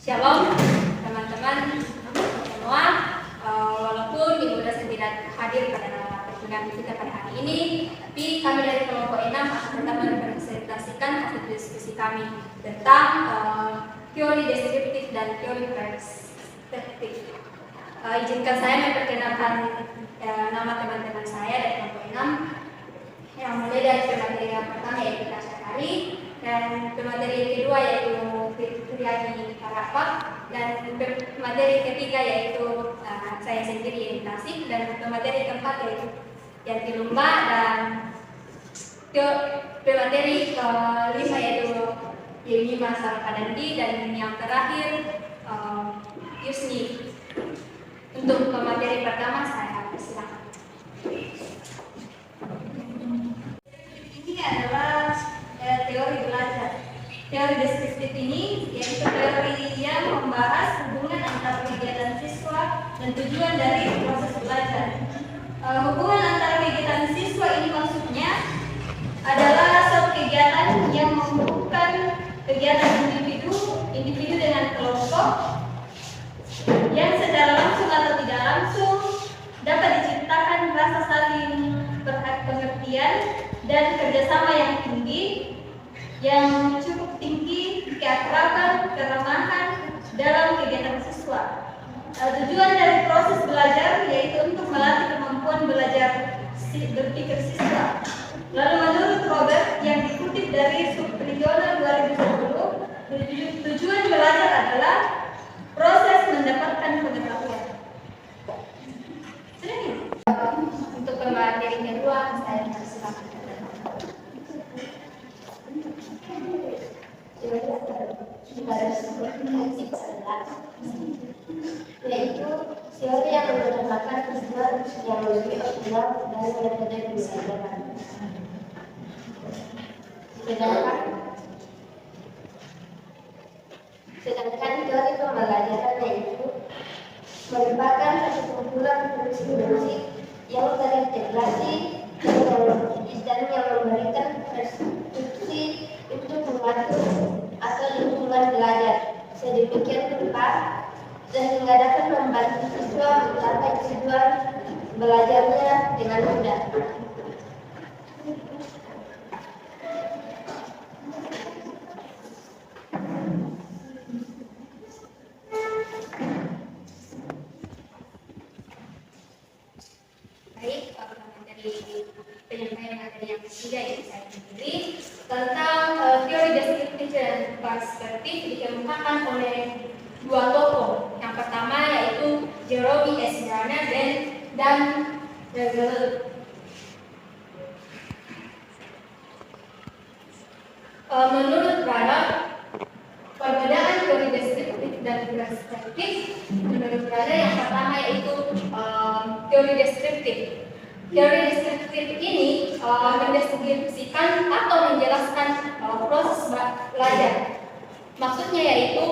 Shalom teman-teman semua. Walaupun Ibu dosen tidak hadir pada pertemuan kita pada hari ini, tapi kami dari kelompok 6 akan tetap mempresentasikan hasil diskusi kami tentang teori deskriptif dan teori perspektif. Izinkan saya memperkenalkan nama teman-teman saya dari kelompok 6, yang mulai dari pemateri yang pertama yaitu Tasya Kari, dan pemateri yang kedua yaitu Fitriani Karapak, dan pemateri ketiga yaitu saya sendiri yang Tasik, dan pemateri keempat yaitu Yanti Lumba, dan pemateri kelima yaitu Yemi Masal Padandi, dan yang terakhir Yusni. Untuk pemateri pertama saya persilakan. Ini adalah teori belajar. Teori deskriptif ini yaitu teori yang membahas hubungan antara kegiatan siswa dan tujuan dari proses belajar. Hubungan antara kegiatan siswa ini maksudnya adalah suatu kegiatan yang menghubungkan kegiatan individu dengan kelompok yang secara langsung atau tidak langsung dapat diciptakan rasa saling pengertian dan kerjasama yang tinggi, yang cukup tinggi, keakraban, keramahan dalam kegiatan siswa. Tujuan dari proses belajar yaitu untuk melatih kemampuan belajar berpikir siswa. Lalu menurut Robert yang dikutip dari Subpriona 2010, tujuan belajar adalah proses mendapatkan pengetahuan. Untuk pemateri kedua saya persilakan. Yaitu teori yang berdasarkan tujuan yang lebih optimal dari metode pembelajaran. Sedangkan teori pembelajaran yaitu merupakan satu kumpulan fungsi yang terintegrasi dan yang memberikan instruksi untuk mengatur atau lingkungan belajar sedemikian rupa sehingga dapat membantu siswa mencapai tujuan belajarnya dengan mudah. Baik, dari penyampaian materi yang ketiga yang saya sendiri tentang teori deskriptif dan perspektif dikemukakan oleh dua tokoh. Yang pertama yaitu Jerome S. Brunner dan Regeler. Menurut Brunner, perbedaan teori deskriptif dan perspektif menurut Brunner yang pertama yaitu teori deskriptif. Teori deskriptif ini mendeskripsikan atau menjelaskan proses belajar. Maksudnya yaitu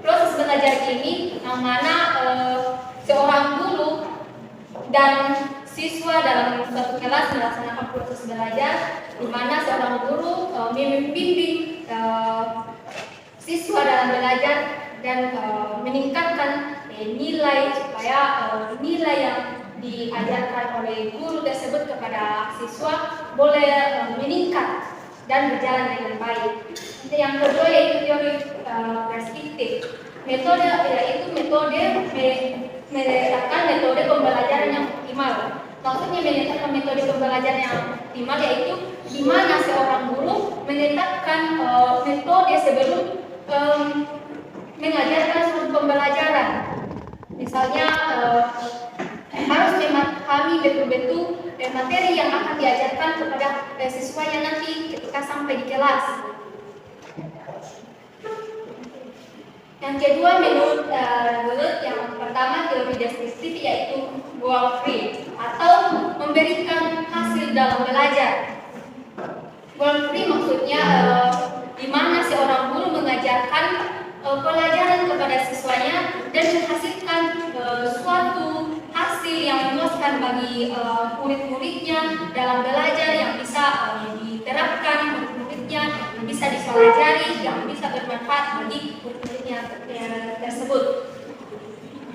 proses belajar ini yang mana seorang guru dan siswa dalam suatu kelas melaksanakan proses belajar, di mana seorang guru membimbing siswa dalam belajar dan meningkatkan nilai supaya nilai yang diajarkan oleh guru tersebut kepada siswa boleh meningkat dan berjalan dengan baik. Yang kedua yaitu teori perspektif. Metode yaitu metode menetapkan metode pembelajaran yang optimal. Maksudnya menetapkan metode pembelajaran yang optimal yaitu di mana seorang guru menetapkan metode sebelum mengajarkan suatu pembelajaran. Misalnya harus memahami betul-betul materi yang akan diajarkan kepada siswanya nanti ketika sampai di kelas. Yang kedua menurut yang pertama teori deskriptif yaitu goal free atau memberikan hasil dalam belajar. Goal free maksudnya di mana seorang guru mengajarkan pelajaran kepada siswanya dan menghasilkan suatu hasil yang memuaskan bagi murid-muridnya dalam belajar yang bisa diterapkan murid-muridnya, yang bisa dipelajari, yang bisa bermanfaat bagi murid-muridnya. tersebut.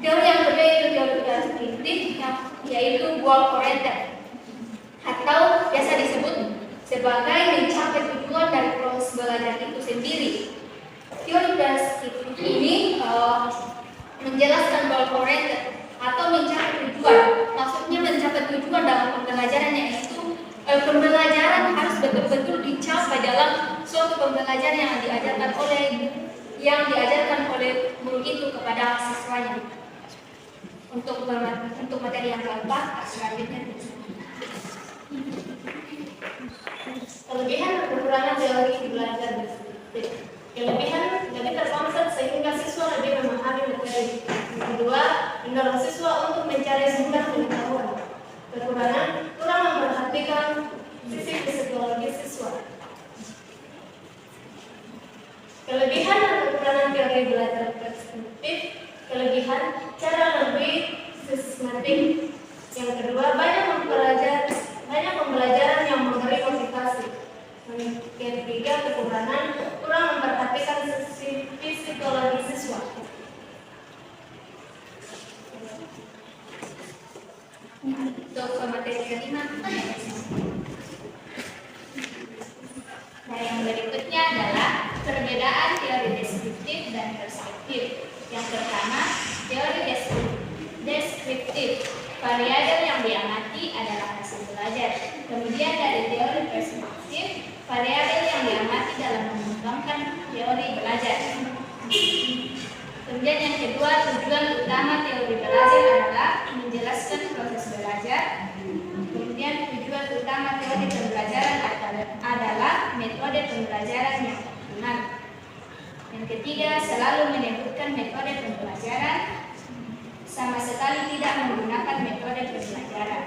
Teori yang kedua itu teori deskriptif, yaitu goal-oriented atau biasa disebut sebagai mencapai tujuan dari proses belajar itu sendiri. Teori deskriptif ini menjelaskan goal-oriented atau mencapai tujuan. Maksudnya mencapai tujuan dalam pembelajaran, yaitu pembelajaran harus betul-betul dicapai dalam suatu pembelajaran yang diajarkan oleh guru itu kepada siswanya. Untuk materi yang keempat, selanjutnya. Kelebihan dan kekurangan teori belajar deskriptif. Kelebihan lebih terkonsep sehingga siswa lebih memahami materi. Yang kedua, mendorong siswa untuk mencari sumber pengetahuan. Kekurangan, kurang memperhatikan sisi psikologis siswa. Kelebihan dan kekurangan teori belajar deskriptif. Kelebihan, cara lebih sistematik. Yang kedua, banyak pembelajaran yang memberi motivasi. Yang ketiga, kekurangan, kurang memperhatikan sisi psikologi siswa. Untuk materi kelima, nah yang berikutnya adalah perbedaan teori deskriptif dan perspektif. Yang pertama, teori deskriptif. Variabel yang diamati adalah hasil belajar. Kemudian dari teori perspektif, variabel yang diamati dalam mengembangkan teori belajar. Kemudian yang kedua, tujuan utama teori belajar adalah menjelaskan proses belajar. Kemudian tujuan utama teori pembelajaran adalah metode pembelajaran yang optimal. Yang ketiga, selalu menyebutkan metode pembelajaran, sama sekali tidak menggunakan metode pembelajaran.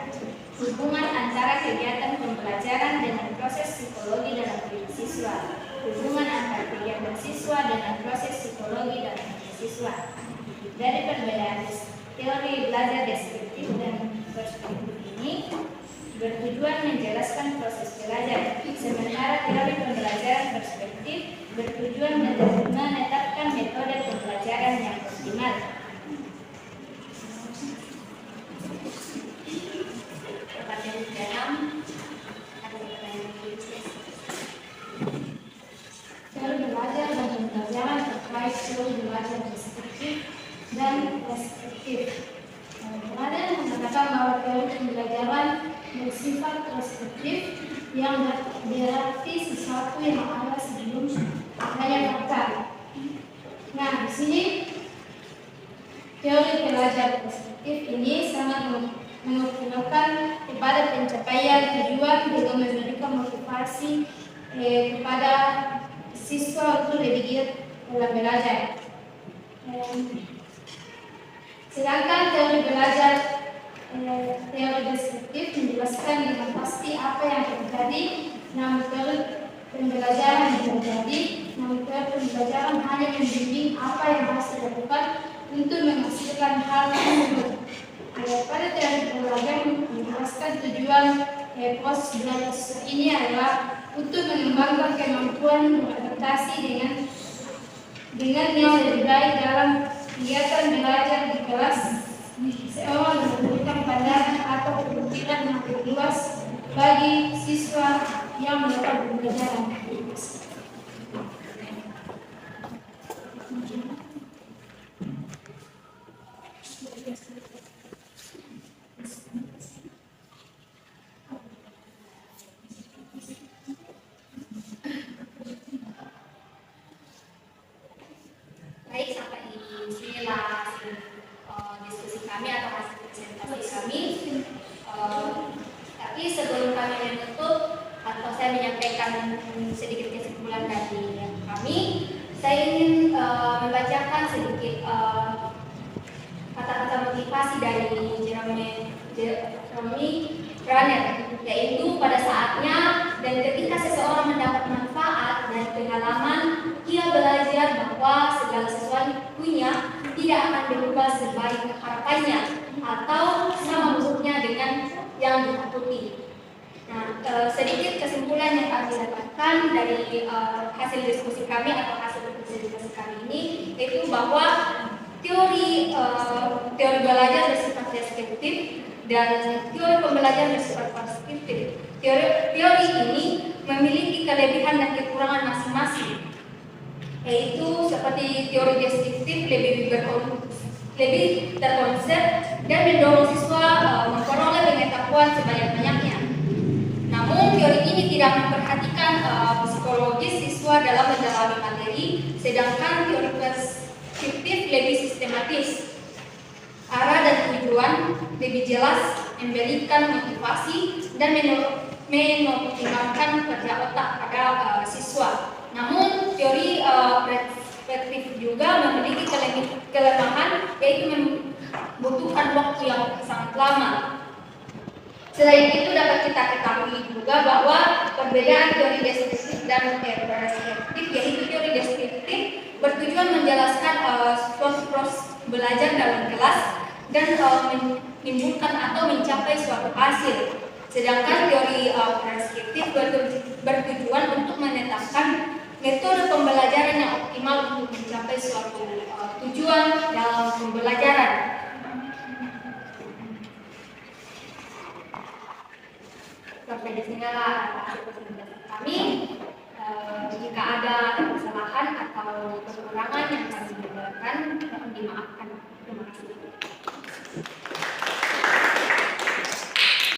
Hubungan antara kegiatan pembelajaran dengan proses psikologi dalam diri siswa. Hubungan antara kegiatan siswa dengan proses psikologi dalam diri siswa. Dari perbedaan teori belajar deskriptif dan perspektif ini bertujuan menjelaskan proses belajar, sementara teori pembelajaran perspektif bertujuan menetapkan metode pembelajaran yang optimal. Teori belajar dan pembelajaran terkait teori belajar deskriptif dan preskriptif. Kemarin mengatakan bahwa teori pembelajaran bersifat preskriptif yang berarti sesuatu yang ada sebelum adanya fakta. Nah, di sini teori belajar preskriptif ini sangat mengoptimalkan kepada pencapaian tujuan dengan memberikan motivasi kepada siswa untuk lebih giat dalam belajar. Sedangkan teori belajar teori deskriptif menjelaskan dengan pasti apa yang terjadi, namun teori pembelajaran yang terjadi, namun teori pembelajaran hanya membimbing apa yang harus dilakukan untuk menghasilkan hal tersebut. Pada teori belajar menjelaskan tujuan proses belajar ini adalah untuk mengembangkan kemampuan beradaptasi dengan yang lebih baik dalam kegiatan belajar di kelas. Seorang memberikan pandangan atau pemikiran yang lebih luas bagi siswa yang melakukan pembelajaran. Baik, sampai di sinilah diskusi kami atau hasil presentasi kami. Tapi sebelum kami menutup atau saya menyampaikan sedikit kesimpulan dari kami, saya ingin membacakan sedikit kata-kata motivasi dari Jeremy Renner, yaitu pada saatnya dan ketika seseorang mendapat manfaat dan pengalaman, ia belajar bahwa segala sesuatunya tidak akan berubah sebaik harapannya atau sama buruknya dengan yang ditakuti. Nah, sedikit kesimpulan yang kami dapatkan dari hasil diskusi kami atau hasil diskusi kami ini, yaitu bahwa teori belajar bersifat deskriptif dan teori pembelajaran bersifat preskriptif. Teori ini memiliki kelebihan dan kekurangan masing-masing, yaitu seperti teori deskriptif lebih terkonsep dan mendorong siswa memperoleh pengetahuan sebanyak-banyaknya. Namun teori ini tidak memperhatikan psikologis siswa dalam mendalami materi, sedangkan teori preskriptif lebih sistematis. Arah dan tujuan lebih jelas, memberikan motivasi dan mengoptimalkan kerja otak pada siswa. Namun teori preskriptif juga memiliki kelemahan, yaitu membutuhkan waktu yang sangat lama. Selain itu dapat kita ketahui juga bahwa perbedaan teori deskriptif dan teori preskriptif, yaitu teori deskriptif bertujuan menjelaskan suatu proses belajar dalam kelas dan menimbulkan atau mencapai suatu hasil. Sedangkan teori preskriptif bertujuan untuk menetapkan metode pembelajaran yang optimal untuk mencapai suatu tujuan dalam pembelajaran. Sampai di sinilah presentasi kami. Jika ada kesalahan atau kekurangan yang kami berikan, mohon dimaafkan. Terima kasih.